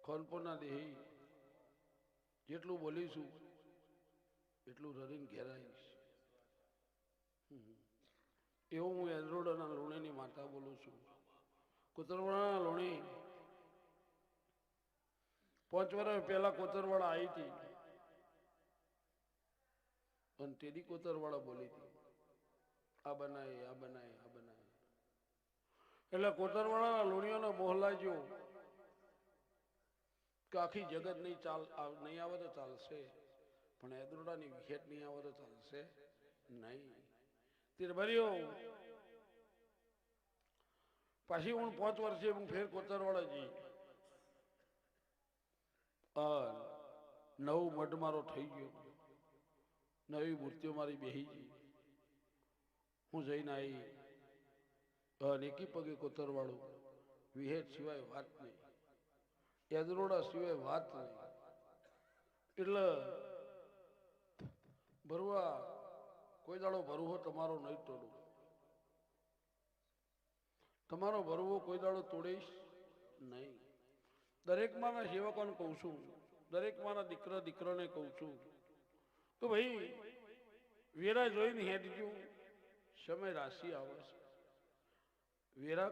ખોલપોના દેહી જેટલું બોલીશું એટલું રડીને ઘેરાઈશ. એવું હું એદરોડાના લુણીની માતા બોલું છું. કોતરવાળાના લુણી 5 વર્ષ પહેલા કોતરવાળા આવી હતી અને તેદી કોતરવાળા બોલી હતી આ બનાય આ બનાય આ બનાય. એટલે કોતરવાળાના લુણીઓને મોહ લાગ્યો કે આખી જગત નહીં આવે તો ચાલશે પણ એદરોડાની વિખેટ નહીં આવે તો ચાલશે નહીં. તીરભર્યો પાછી હું 5 વર્ષે હું ફેર કોતરવાળા જઈ નવું મઢ મારો થઈ ગયો, નવી મૂર્તિઓ મારી બેહી ગઈ. હું જઈને આવી એકી પગે કોતરવાળું વિહેટ સિવાય વાત નહીં, એદરોડા સિવાય વાત નહીં. એટલે ભરવા કોઈ દાડો ભરવો તમારો નહીં તોડું, તમારો ભરવો કોઈ દાડો તોડીશ નહીં. દરેક માના સેવકોને કહું છું, દરેક માના દીકરાને કહું છું તો ભાઈ વેરા જોઈને હેડજો, સમય રાશિ આવે છે. વેરા